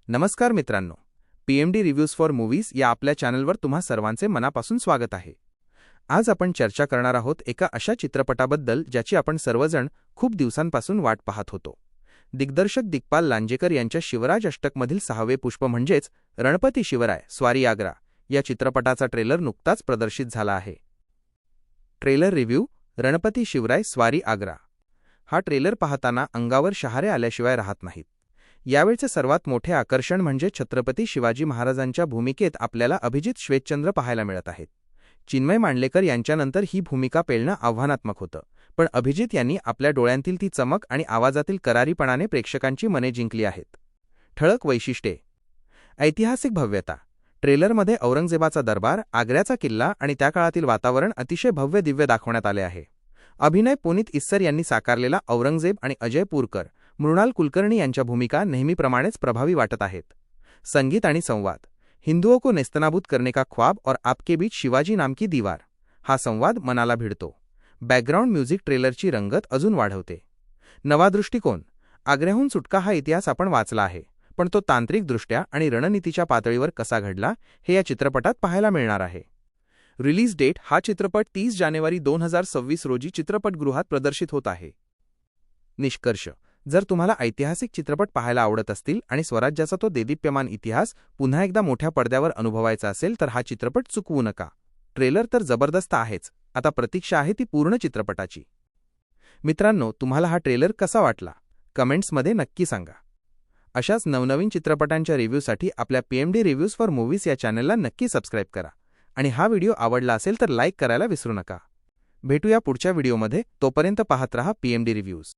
नमस्कार मित्रांनो, PMD reviews for movies या आपल्या चॅनलवर तुम्हा सर्वांचे मनापासून स्वागत आहे। आज आपण चर्चा करणार आहोत एका अशा चित्रपटाबद्दल ज्याची आपण सर्वजण खूप दिवसांपासून वाट पाहत होतो। दिग्दर्शक दिग्पाल लांजेकर यांच्या शिवराज अष्टकमधील 6वे पुष्प म्हणजेच रणपती शिवराय स्वारी आग्रा या चित्रपटाचा ट्रेलर नुकताच प्रदर्शित झाला आहे। ट्रेलर रिव्ह्यू: रणपती शिवराय स्वारी आग्रा। हा ट्रेलर पाहताना अंगावर शहारे आल्याशिवाय राहत नाहीत। यावेळचे सर्वात मोठे आकर्षण म्हणजे छत्रपती शिवाजी महाराजांच्या भूमिकेत आपल्याला अभिजित श्वेतचंद्र पाहायला मिळत आहेत। चिन्मय मांडलेकर यांच्यानंतर ही भूमिका पेलणं आव्हानात्मक होतं, पण अभिजित यांनी आपल्या डोळ्यांतील ती चमक आणि आवाजातील करारीपणाने प्रेक्षकांची मने जिंकली आहेत। ठळक वैशिष्ट्ये: ऐतिहासिक भव्यता: ट्रेलरमध्ये औरंगजेबाचा दरबार, आग्र्याचा किल्ला आणि त्या काळातील वातावरण अतिशय भव्य दिव्य दाखवण्यात आले आहे। अभिनय: पुनीत इस्सर यांनी साकारलेला औरंगजेब आणि अजय पुरकर, मृणाल कुलकर्णी यांच्या भूमिका नेहमीप्रमाणेच प्रभावी वाटत आहेत। संगीत आणि संवाद: हिंदुओं को नेस्तनाबूत करने का ख्वाब और आपके बीच शिवाजी नाम की दीवार हा संवाद मनाला भिडतो। बॅकग्राऊंड म्युझिक ट्रेलरची रंगत अजून वाढवते। नवा दृष्टिकोन: आग्र्याहून सुटका हा इतिहास आपण वाचला आहे, पण तो तांत्रिकदृष्ट्या आणि रणनीतीच्या पातळीवर कसा घडला हे या चित्रपटात पाहायला मिळणार आहे। रिलीज डेट: हा चित्रपट 30 जानेवारी 2026 रोजी चित्रपटगृहात प्रदर्शित होत आहे। निष्कर्ष: जर तुम्हाला ऐतिहासिक चित्रपट पाहायला आवडत असतील आणि स्वराज्याचा तो देदीप्यमान इतिहास पुन्हा एकदा मोठ्या पडद्यावर अनुभवायचा असेल तर हा चित्रपट चुकवू नका। ट्रेलर तर जबरदस्त आहेच, आता प्रतीक्षा आहे ती पूर्ण चित्रपटाची। मित्रांनो, तुम्हाला हा ट्रेलर कसा वाटला कमेंट्समध्ये नक्की सांगा। अशाच नवनवीन चित्रपटांच्या रिव्ह्यूसाठी आपल्या पीएमडी रिव्ह्यूज फॉर मूव्हीज या चॅनलला नक्की सबस्क्राईब करा आणि हा व्हिडिओ आवडला असेल तर लाईक करायला विसरू नका। भेटूया पुढच्या व्हिडिओमध्ये, तोपर्यंत पाहत रहा पीएमडी रिव्ह्यूज।